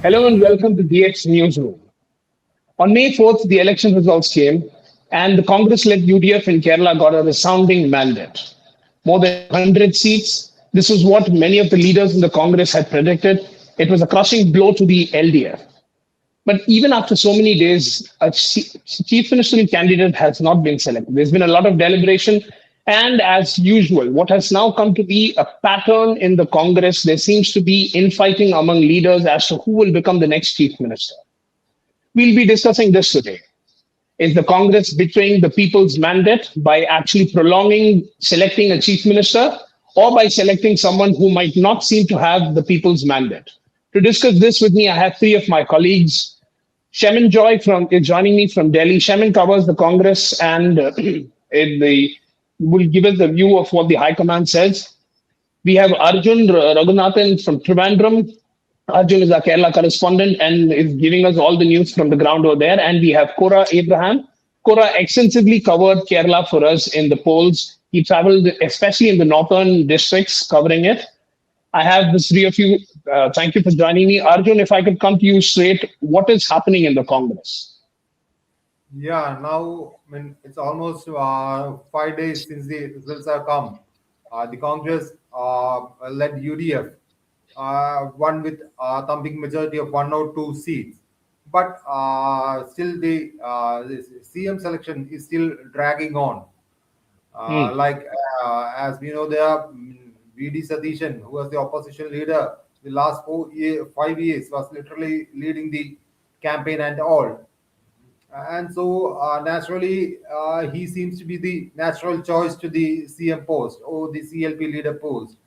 Hello and welcome to DX Newsroom. On May 4th, the election results came, and the Congress led UDF in Kerala got a resounding mandate. More than 100 seats. This was what many of the leaders in the Congress had predicted. It was a crushing blow to the LDF. But even after so many days, a chief ministerial candidate has not been selected. There's been a lot of deliberation. And as usual, what has now come to be a pattern in the Congress, there seems to be infighting among leaders as to who will become the next chief minister. We'll be discussing this today. Is the Congress betraying the people's mandate by actually prolonging selecting a chief minister or by selecting someone who might not seem to have the people's mandate? To discuss this with me, I have three of my colleagues. Shemin Joy is joining me from Delhi. Shemin covers the Congress and will give us the view of what the High Command says. We have Arjun Raghunathan from Trivandrum. Arjun is our Kerala correspondent and is giving us all the news from the ground over there. And we have Kora Abraham. Kora extensively covered Kerala for us in the polls. He traveled, especially in the northern districts, covering it. I have the three of you. Thank you for joining me. Arjun, if I could come to you straight, what is happening in the Congress? Yeah, now it's almost 5 days since the results have come. The Congress led UDF won with a thumping majority of 102 seats. But still, the CM selection is still dragging on. Hmm. As we know, there are VD Satheesan, who was the opposition leader the last 5 years, was literally leading the campaign and all. And so, naturally, he seems to be the natural choice to the CM post or the CLP leader post.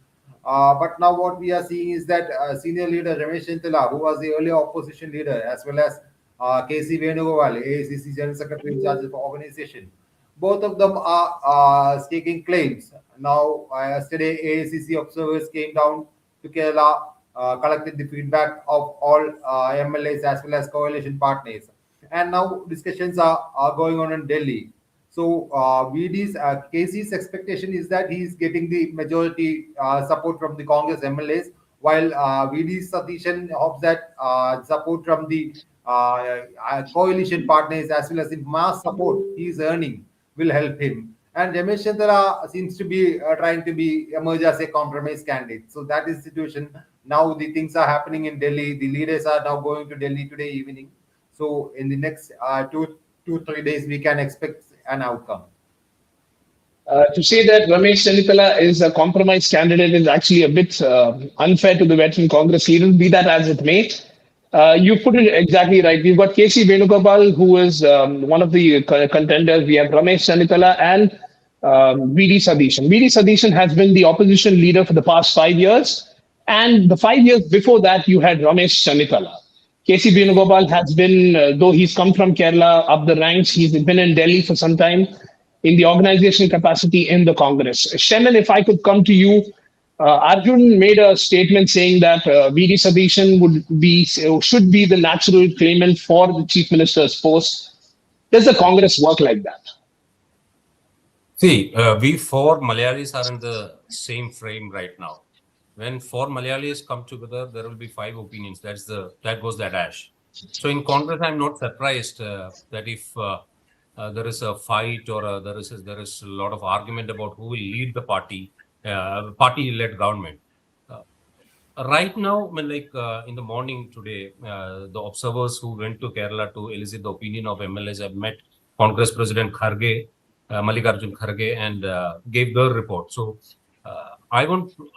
But now what we are seeing is that senior leader Ramesh Chintala, who was the earlier opposition leader, as well as KC Venugopal, AACC General Secretary in charge of the organization, both of them are staking claims. Now, yesterday, AACC observers came down to Kerala, collected the feedback of all MLAs as well as coalition partners. And now discussions are going on in Delhi. So KC's expectation is that he is getting the majority support from the Congress MLAs, while VD Satheesan hopes that support from the coalition partners as well as the mass support he is earning will help him. And Ramesh Chandra seems to be trying to be emerge as a compromise candidate. So that is the situation. Now the things are happening in Delhi. The leaders are now going to Delhi today evening. So in the next 2-3 days, we can expect an outcome. To say that Ramesh Chennithala is a compromise candidate is actually a bit unfair to the veteran Congress leaders, be that as it may. You put it exactly right. We've got KC Venugopal, who is one of the contenders. We have Ramesh Chennithala and VD Satheesan. VD Satheesan has been the opposition leader for the past 5 years. And the 5 years before that, you had Ramesh Chennithala. KC Venugopal has been, though he's come from Kerala up the ranks, he's been in Delhi for some time in the organizational capacity in the Congress. Shemin, if I could come to you, Arjun made a statement saying that VD Satheesan should be the natural claimant for the chief minister's post. Does the Congress work like that? See, we four Malayalis are in the same frame right now. When four Malayalis come together, there will be five opinions. That goes the adage. So in Congress, I'm not surprised that if there is a fight or there is a lot of argument about who will lead the party-led government. Right now, in the morning today, the observers who went to Kerala to elicit the opinion of MLAs have met Congress President Kharge, Mallikarjun Kharge, and gave their report. So I want to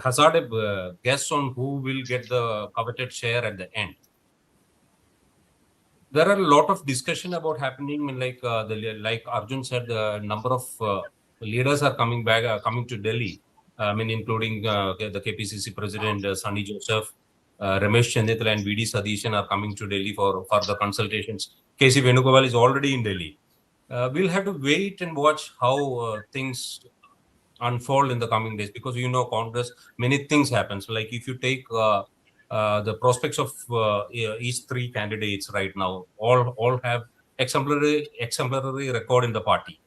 hazard a guess on who will get the coveted share at the end. There are a lot of discussion about happening. Like Arjun said, the number of leaders are coming to Delhi. Including the KPCC President Sunny Joseph, Ramesh Chandithala and VD Satheesan are coming to Delhi for further consultations. KC Venugopal is already in Delhi. We'll have to wait and watch how things unfold in the coming days, because Congress, many things happen. So like if you take the prospects of each three candidates right now, all have exemplary record in the party.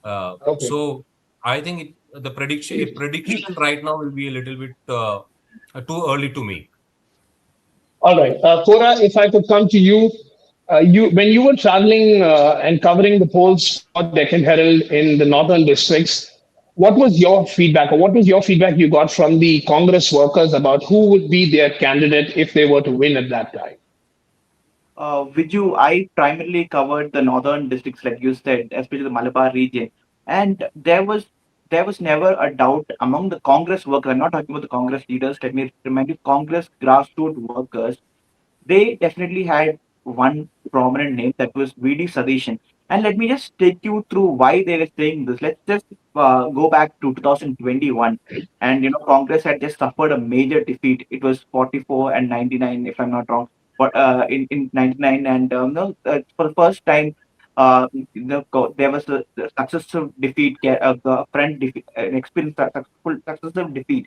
Okay. So I think the prediction right now will be a little bit too early to make. All right, Cora, if I could come to you, you when you were traveling and covering the polls for Deccan Herald in the northern districts, what was your feedback, or what was your feedback you got from the Congress workers about who would be their candidate if they were to win at that time? Viju, I primarily covered the northern districts, like you said, especially the Malabar region, and there was never a doubt among the Congress workers. I'm not talking about the Congress leaders. Let me remind you, Congress grassroots workers, they definitely had one prominent name, that was VD Satheesan. And let me just take you through why they were saying this. Let's just go back to 2021, and Congress had just suffered a major defeat. It was 44 and 99, if I'm not wrong. But in 99, and no, for the first time, there was a successive defeat, a friend defeat, an experienced successful successive defeat.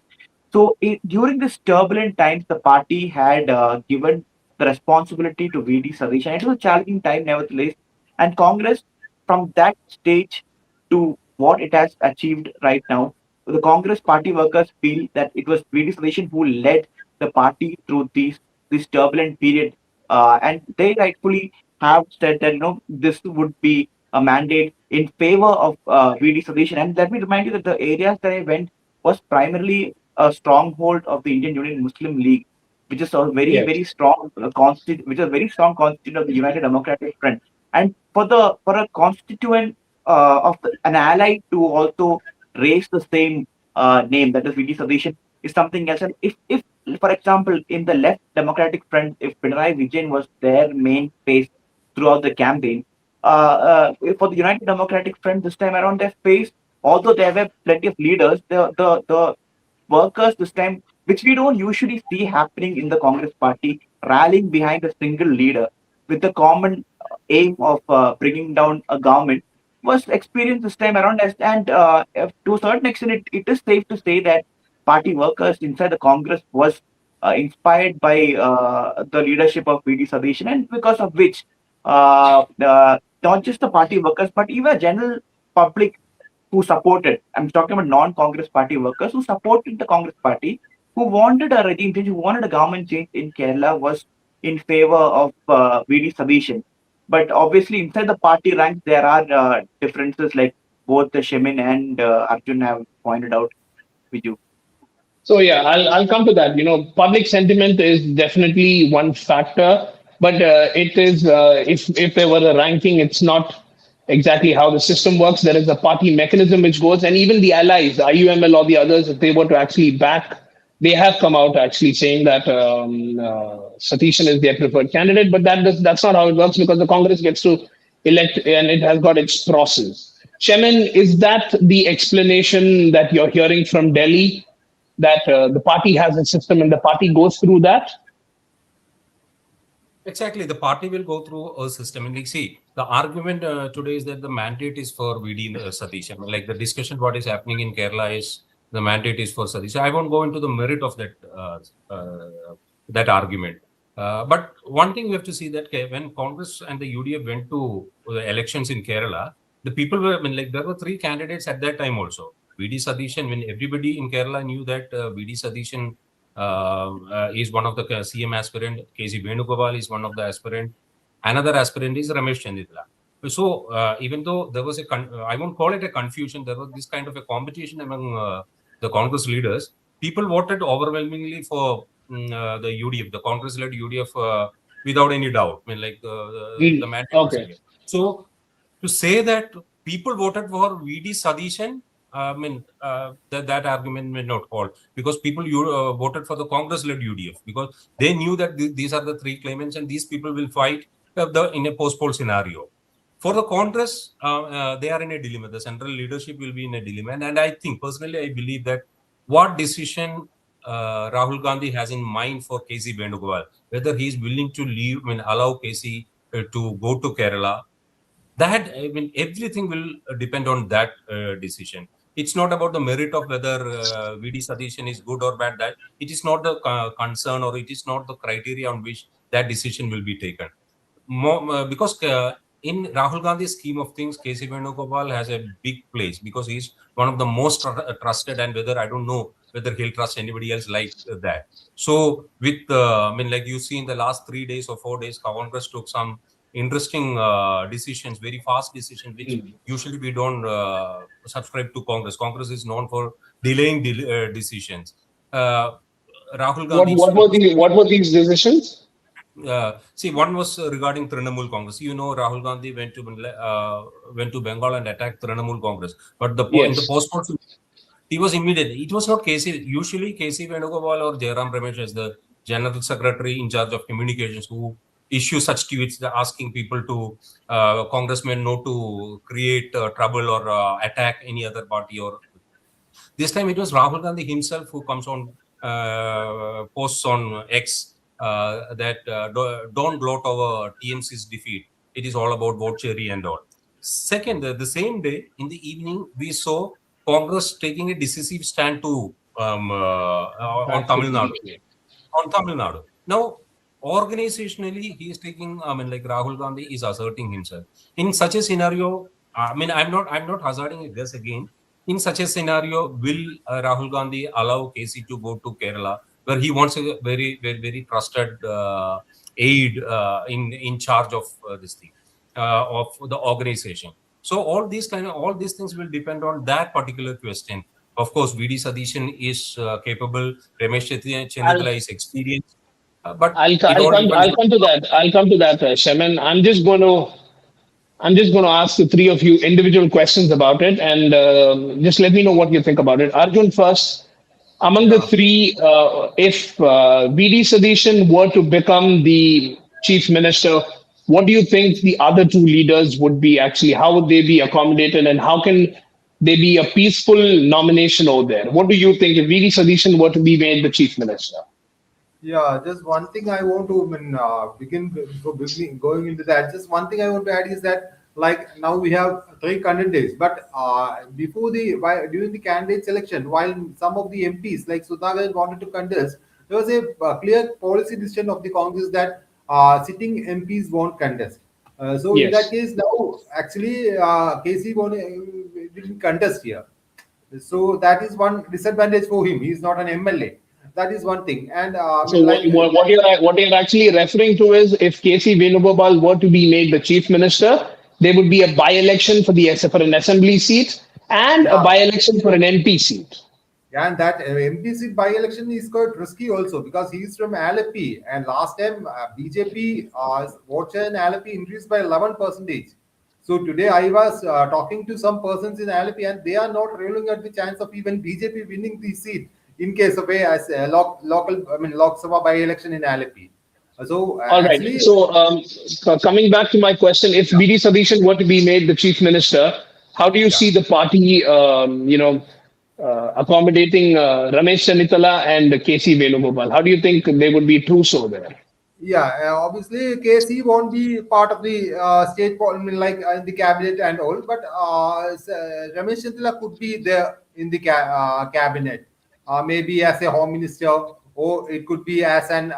So during this turbulent times, the party had given the responsibility to VD Sadish, and it was a challenging time, nevertheless. And Congress, from that stage to what it has achieved right now, the Congress party workers feel that it was VD Sadish who led the party through this turbulent period, and they rightfully have said that this would be a mandate in favor of VD Sadish. And let me remind you that the areas that I went was primarily a stronghold of the Indian Union Muslim League, which is a very, Yes. very strong which is a very strong constituent of the United Democratic Front. And for a constituent an ally to also raise the same name, that is VD Sadish, is something else. And if for example, in the left Democratic Front, if Pinarayi Vijayan was their main face throughout the campaign, for the United Democratic Front this time around, their face, although there were plenty of leaders, the workers this time, which we don't usually see happening in the Congress party, rallying behind a single leader with the common aim of bringing down a government, was experienced this time around. And to a certain extent, it is safe to say that party workers inside the Congress was inspired by the leadership of VD Sadish, and because of which not just the party workers, but even general public who supported, I'm talking about non-Congress party workers who supported the Congress party, who wanted a regime change, who wanted a government change in Kerala, was in favor of VD Sadish. But obviously, inside the party ranks, there are differences, like both the Shemin and Arjun have pointed out with you. So yeah, I'll come to that. Public sentiment is definitely one factor, but it is if there were a ranking, it's not exactly how the system works. There is a party mechanism which goes, and even the allies, the IUML or the others, if they were to actually back, they have come out actually saying that Satheesan is their preferred candidate. But that's not how it works, because the Congress gets to elect, and it has got its process. Shemin, is that the explanation that you're hearing from Delhi? That the party has a system and the party goes through that? Exactly, the party will go through a system. And like, see, the argument today is that the mandate is for VD Satish. I mean, like the discussion what is happening in Kerala is the mandate is for Satish. I won't go into the merit of that argument. But one thing we have to see that when Congress and the UDF went to the elections in Kerala, the people were, I mean, like there were three candidates at that time also. VD Satheesan, when everybody in Kerala knew that VD Satheesan is one of the CM aspirant, KC Venugopal is one of the aspirant, another aspirant is Ramesh Chandidla. So even though there was I won't call it a confusion, there was this kind of a competition among the Congress leaders. People voted overwhelmingly for the UDF, the Congress-led UDF, without any doubt. I mean, like the mandate was Okay. clear. So to say that people voted for VD Satheesan, I mean, that argument may not hold, because people voted for the Congress-led UDF because they knew that these are the three claimants and these people will fight in a post-poll scenario. For the Congress, they are in a dilemma. The central leadership will be in a dilemma. And I think, personally, I believe that what decision Rahul Gandhi has in mind for KC Venugopal, whether he is willing to leave, I mean, allow KC to go to Kerala, that, I mean, everything will depend on that decision. It's not about the merit of whether VD Satheesan is good or bad. That it is not the concern, or it is not the criteria on which that decision will be taken. Because in Rahul Gandhi's scheme of things, KC Venugopal has a big place because he's one of the most trusted, and whether I don't know whether he'll trust anybody else like that. So with, I mean, like you see in the last 3 days or 4 days, Congress took some interesting decisions, very fast decisions, which usually we don't subscribe to Congress. Congress is known for delaying decisions. Uh, Rahul What Gandhi's what were the what were these decisions? see, one was regarding Trinamool Congress. Rahul Gandhi went to Bengal and attacked Trinamool Congress. But in the Yes. post-mortem, he was immediate. It was not KC. Usually, KC Venugopal or Jairam Ramesh as the General Secretary in charge of communications who issue such tweets asking people to, congressmen not to create trouble or attack any other party. Or this time it was Rahul Gandhi himself who comes on, posts on X, that don't gloat over TMC's defeat. It is all about vote cherry and all. Second, the same day in the evening, we saw Congress taking a decisive stand to, on Tamil Nadu. Absolutely. On Tamil Nadu. Now, organizationally, he is taking. I mean, like Rahul Gandhi is asserting himself in such a scenario. I mean, I'm not hazarding a guess again. In such a scenario, will Rahul Gandhi allow KC to go to Kerala, where he wants a very, very, very trusted aide in charge of this thing, of the organization? So all these things will depend on that particular question. Of course, VD Satheesan is capable. Ramesh I'll Chennittala is experienced, but I'll it all depends I'll on. come to that. I'll come to that, Shaman. I'm just going to ask the three of you individual questions about it, and just let me know what you think about it. Arjun first. Among the Yeah. three, if VD Sadition were to become the chief minister, what do you think the other two leaders would be actually? How would they be accommodated, and how can they be a peaceful nomination over there? What do you think if VD Sadition were to be made the chief minister? Yeah, just one thing I want to begin before beginning going into that. Just one thing I want to add is that like now we have three candidates, but during the candidate selection, while some of the MPs like Sudhagar wanted to contest, there was a clear policy decision of the Congress that sitting MPs won't contest. So in that Yes. case, now actually KC didn't contest here. So that is one disadvantage for him. He is not an MLA. That is one thing. And I So mean, like, what you're actually referring to is if KC Venugopal were to be made the chief minister, there would be a by-election for an assembly seat and a yeah, by-election for an MP seat. yeah, and that MP seat by-election is quite risky also because he is from Alleppey, and last time BJP vote share in Alleppey increased by 11 percentage. So today I was talking to some persons in Alleppey, and they are not ruling out the chance of even BJP winning the seat in case of Lok Sabha by-election in Alleppey. So All right. actually, So coming back to my question, if yeah, BD Sadish were to be made the chief minister, how do you yeah. see the party, accommodating Ramesh Chennittala and KC Venugopal? How do you think they would be true so there? Yeah, obviously KC won't be part of the I mean, like in the cabinet and all, but Ramesh Chandra could be there in the cabinet, maybe as a home minister, or it could be as an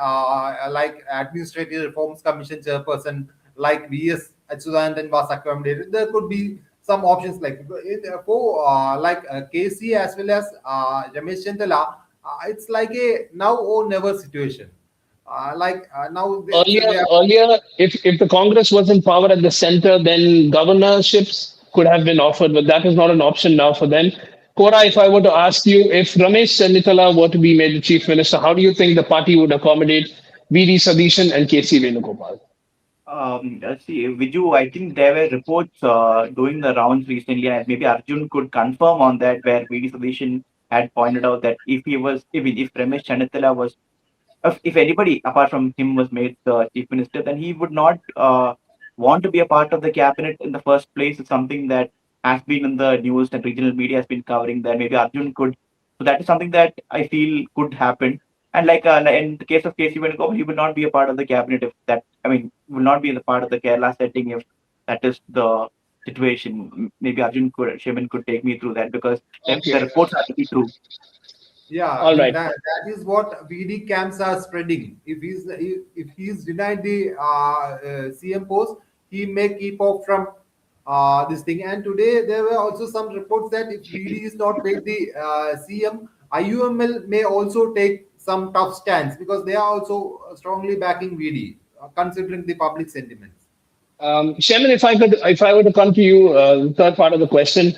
like administrative reforms commission chairperson, like VS Achuthanandan was accommodated. There could be some options like for KC as well as Ramesh Chandra. It's like a now or never situation. Now Earlier, they are. earlier, if the Congress was in power at the center, then governorships could have been offered, but that is not an option now for them. Kora, if I were to ask you, if Ramesh Chennittala were to be made the chief minister, how do you think the party would accommodate VD Sadish and KC Venugopal? See, Viju, I think there were reports doing the rounds recently, and maybe Arjun could confirm on that, where VD Sadish had pointed out that if Ramesh Chennittala was, if anybody apart from him was made the chief minister, then he would not want to be a part of the cabinet in the first place. It's something that has been in the news and regional media has been covering that. Maybe Arjun could. So that is something that I feel could happen. And like in the case of KC Venugopal, he will not be a part of the cabinet if that. I mean, will not be in the part of the Kerala setting if that is the situation. Maybe Shaman could take me through that because the Okay. reports are to be true. Yeah, I All mean right. that is what VD camps are spreading. If he's denied the CM post, he may keep off from this thing. And today there were also some reports that if VD is not paid the CM, IUML may also take some tough stance because they are also strongly backing VD, considering the public sentiments. Shemin, if I were to come to you, the third part of the question,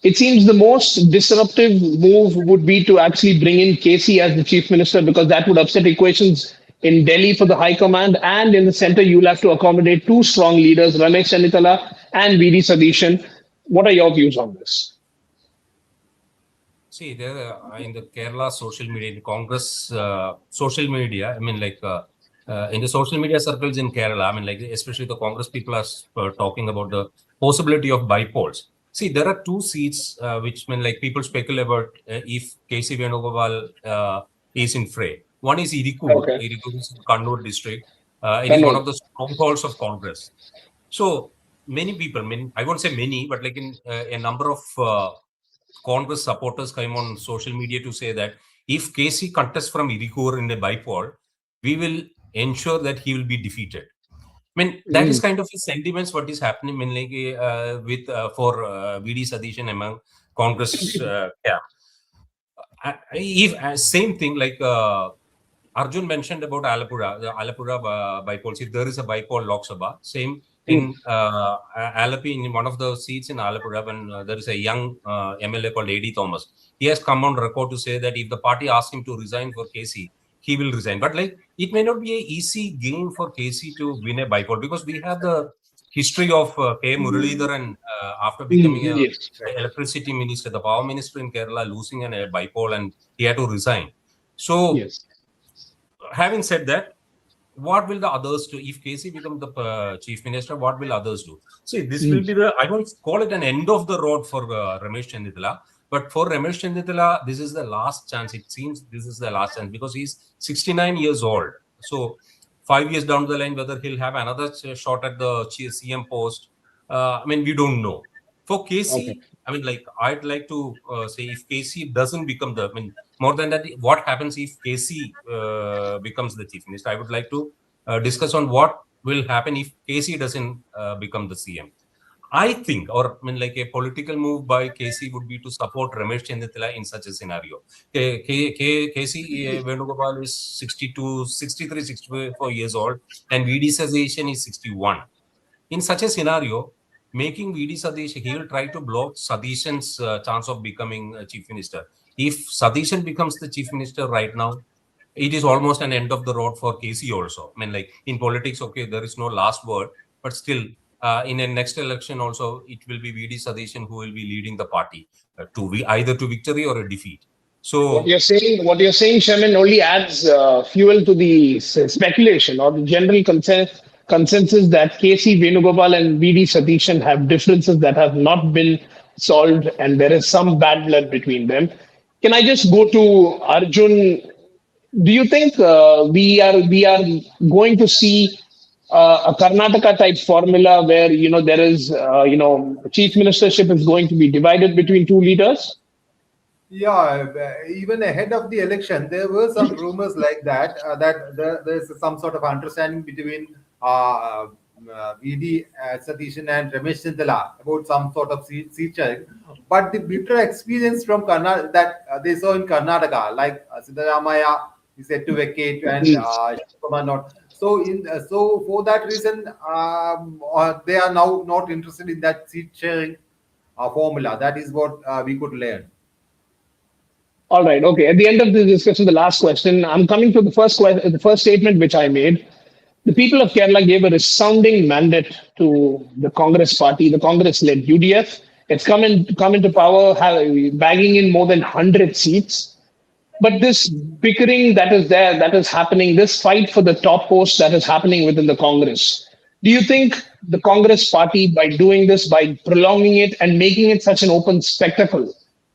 it seems the most disruptive move would be to actually bring in KC as the chief minister because that would upset equations in Delhi for the high command, and in the center you'll have to accommodate two strong leaders, Ramesh Chennitala and VD Satheesan. What are your views on this? See, there in the Kerala social media, in Congress social media, I mean, like in the social media circles in Kerala, I mean, like especially the Congress people are talking about the possibility of bipoles. See, there are two seats which mean like people speculate about if KC Venugopal is in fray. One is Irikur. Okay. Irikur is in Kannur district. It is one Kannur. of the strongholds of Congress. So many people, I mean, I won't say many, but like in a number of Congress supporters came on social media to say that if KC contests from Irikur in a bipole, we will ensure that he will be defeated. I mean, that is kind of the sentiments what is happening in like, with for VD Satheesan among Congress camp. If same thing like Arjun mentioned about Alapura, the Alapura bipoles. If there is a bipole Lok Sabha, same in Alapi, in one of the seats in Alapura, when there is a young MLA called A.D. Thomas, he has come on record to say that if the party asks him to resign for KC, he will resign. But like, it may not be an easy game for KC to win a bipole because we have the history of K. Muralidhar and after becoming a Yes. electricity minister, the power minister in Kerala, losing a bipole and he had to resign. So, Yes. having said that, what will the others do? If KC becomes the chief minister, what will others do? See, this will be the, I don't call it an end of the road for Ramesh Chennitala, but for Ramesh Chennitala, this is the last chance. It seems this is the last chance because he's 69 years old. So 5 years down the line, whether he'll have another shot at the CM post, I mean, we don't know. For KC, Okay. I mean, like, I'd like to say if KC doesn't become the, I mean, more than that, what happens if KC becomes the chief minister? I would like to discuss on what will happen if KC doesn't become the CM. I think, or I mean, like a political move by KC would be to support Ramesh Chennitala in such a scenario. KC Venugopal is 62, 63, 64 years old, and VD Satheesan is 61. In such a scenario, making VD Satheesan, he will try to block Satheesan's chance of becoming chief minister. If Satheesan becomes the chief minister right now, it is almost an end of the road for KC also. I mean, like in politics, okay, there is no last word, but still, in a next election also, it will be VD Satheesan who will be leading the party to either to victory or a defeat. So What you're saying, Shemin, only adds fuel to the speculation or the general consensus that KC Venugopal and VD Satheesan have differences that have not been solved, and there is some bad blood between them. Can I just go to Arjun? Do you think we are going to see a Karnataka type formula where there is chief ministership is going to be divided between two leaders? Yeah, even ahead of the election, there were some rumors like that, that there's some sort of understanding between VD Satheesan and Ramesh Chennitala about some sort of seat sharing. But the bitter experience from Karnataka that they saw in Karnataka, like Siddaramaiah is said to vacate and Shivkumar not. So, so for that reason, they are now not interested in that seat sharing formula. That is what we could learn. All right. Okay. At the end of the discussion, the last question, I'm coming to the the first statement which I made. The people of Kerala gave a resounding mandate to the Congress party, the Congress-led UDF. It's come into power, bagging in more than 100 seats. But this bickering that is there, that is happening, this fight for the top post that is happening within the Congress. Do you think the Congress party, by doing this, by prolonging it and making it such an open spectacle,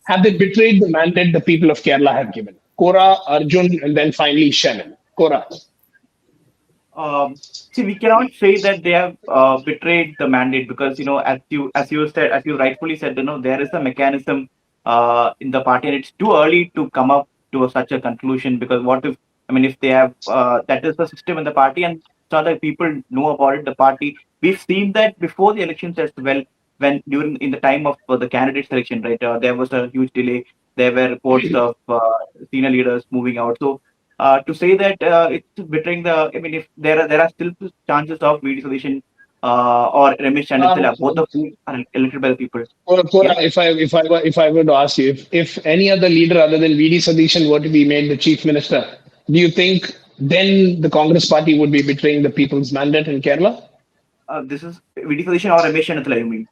have they betrayed the mandate the people of Kerala have given? Kora, Arjun, and then finally Shemin. Kora. See, we cannot say that they have betrayed the mandate because as you rightfully said, there is a mechanism in the party, and it's too early to come up to such a conclusion. Because what if, I mean, if they have that is the system in the party, and so that people know about it, the party. We've seen that before the elections as well, when in the time of the candidate selection, right? There was a huge delay. There were reports of senior leaders moving out. So to say that it's betraying the, I mean, if there are still chances of VD Solution or Ramesh Um, Chanitala, both of whom are elected by the people. Pura, Yeah. if I were to ask you, if any other leader other than VD Sadish were to be made the chief minister, do you think then the Congress party would be betraying the people's mandate in Kerala? This is VD Solution or Ramesh Chanitala, you mean?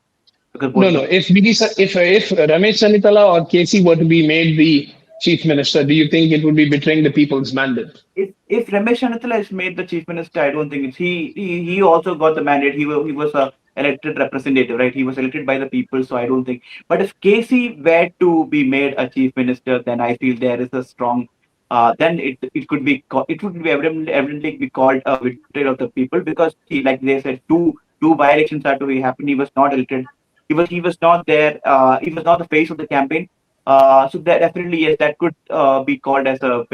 Because both No, of no. them. If Ramesh Sanitala or KC were to be made the chief minister, do you think it would be betraying the people's mandate? If Ramesh Chanitala is made the chief minister, I don't think it's he also got the mandate. He was a elected representative, right? He was elected by the people, so I don't think. But if KC were to be made a chief minister, then I feel there is a strong. Then it could be it would be evidently be called a betrayal of the people, because he, like they said, two by elections are to be happen. He was not elected. He was not there. He was not the face of the campaign. So that definitely, yes, that could be called as a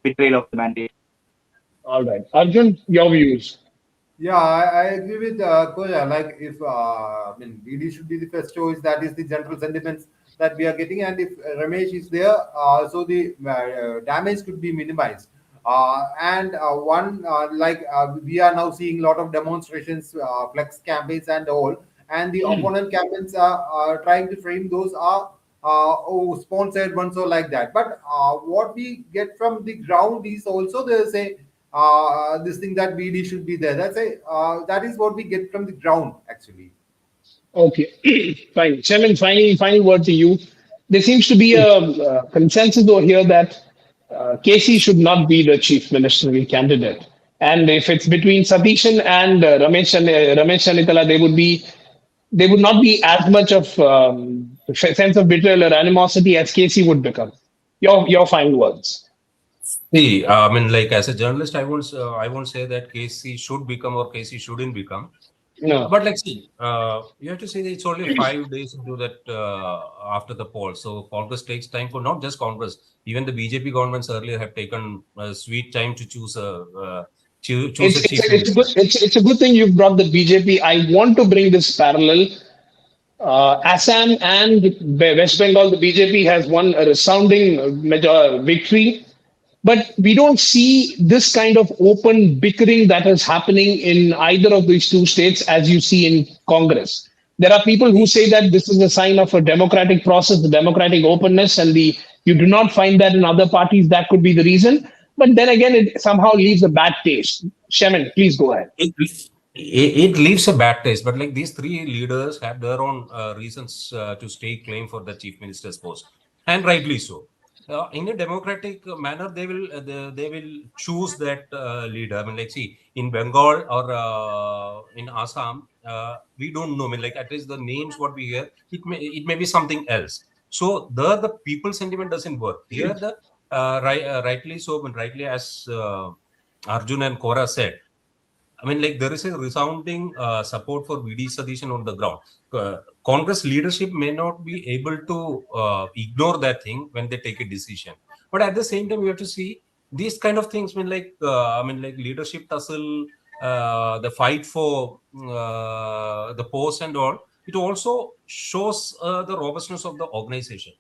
betrayal of the mandate. All right. Arjun, your views. Yeah, I agree with Koja. Like, if I mean, BD should be the first choice. That is the general sentiments that we are getting. And if Ramesh is there, so the damage could be minimized. And one like we are now seeing a lot of demonstrations, flex campaigns, and all. And the opponent campaigns are trying to frame those are sponsored ones or like that. But what we get from the ground is also there's a this thing that BD should be there. That is what we get from the ground actually. Okay, fine. Chairman, final word to you. There seems to be a consensus over here that KC should not be the chief ministerial candidate. And if it's between Satheesan and Ramesh Chanitala, they would not be as much of sense of betrayal or animosity as KC would become. Your final words. See, I mean, like as a journalist, I won't say that KC should become or KC shouldn't become. No. But like, see, you have to say that it's only 5 days to do that after the poll. So Congress takes time for not just Congress, even the BJP governments earlier have taken a sweet time to choose choose a chief minister. It's a good thing you've brought the BJP. I want to bring this parallel. Assam and West Bengal, the BJP has won a resounding victory. But we don't see this kind of open bickering that is happening in either of these two states as you see in Congress. There are people who say that this is a sign of a democratic process, the democratic openness, and you do not find that in other parties. That could be the reason. But then again, it somehow leaves a bad taste. Shaman, please go ahead. It leaves a bad taste, but like these three leaders have their own reasons to stake claim for the chief minister's post, and rightly so. In a democratic manner, they will choose that leader. I mean, like, see, in Bengal or in Assam, we don't know. I mean, like, at least the names what we hear, it may be something else. So there, the people sentiment doesn't work. Here, the rightly so, but rightly as Arjun and Kora said. I mean, like there is a resounding support for VD Sadisan on the ground. Congress leadership may not be able to ignore that thing when they take a decision, but at the same time, we have to see these kind of things. I mean, like leadership tussle, the fight for the post and all. It also shows the robustness of the organization.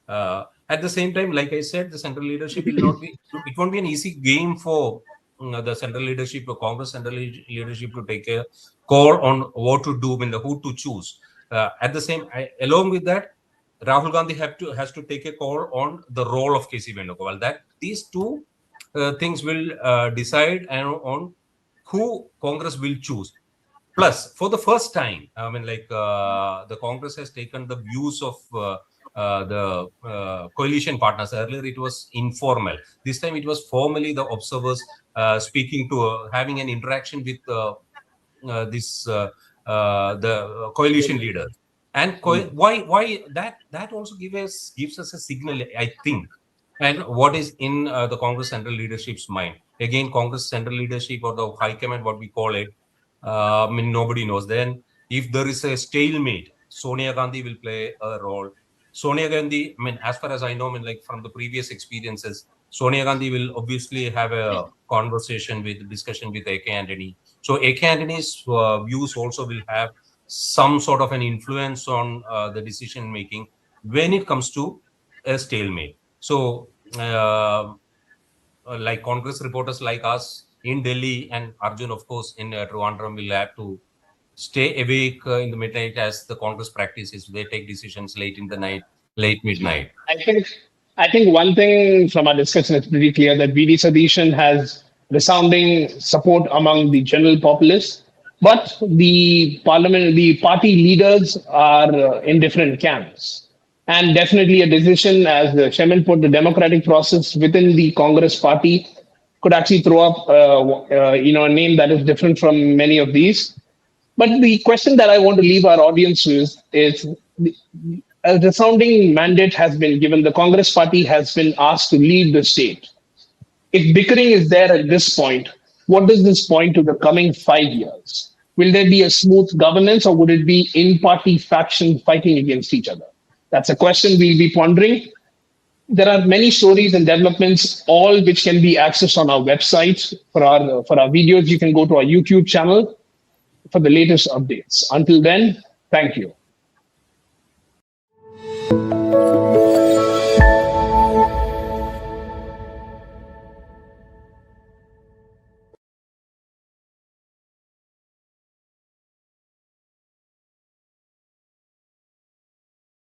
At the same time, like I said, the central leadership will not be. It won't be an easy game for the central leadership or Congress central leadership to take a call on what to do, and who to choose. At the same, along with that, Rahul Gandhi has to take a call on the role of KC Venugopal. That these two things will decide on who Congress will choose. Plus, for the first time, I mean, like the Congress has taken the views of the coalition partners. Earlier, it was informal. This time, it was formally the observers speaking to, having an interaction with this the coalition leader. And why that also gives us a signal, I think. And what is in the Congress central leadership's mind? Again, Congress central leadership or the high command, what we call it, I mean, nobody knows. Then, if there is a stalemate, Sonia Gandhi will play a role. Sonia Gandhi, I mean, as far as I know, I mean, like from the previous experiences, Sonia Gandhi will obviously have a discussion with AK Antony. So AK Antony's views also will have some sort of an influence on the decision making when it comes to a stalemate. So, like Congress reporters like us in Delhi and Arjun, of course, in Trivandrum, will have to stay awake in the midnight as the Congress practices. They take decisions late in the night, late midnight. I think I think one thing from our discussion is pretty clear that VD Sadition has resounding support among the general populace, but the party leaders are in different camps. And definitely a decision, as Shemin put, the democratic process within the Congress party could actually throw up, a name that is different from many of these. But the question that I want to leave our audience with is a resounding mandate has been given. The Congress party has been asked to lead the state. If bickering is there at this point, what does this point to the coming 5 years? Will there be a smooth governance or would it be in party faction fighting against each other? That's a question we'll be pondering. There are many stories and developments, all which can be accessed on our website. For our videos, you can go to our YouTube channel for the latest updates. Until then, thank you.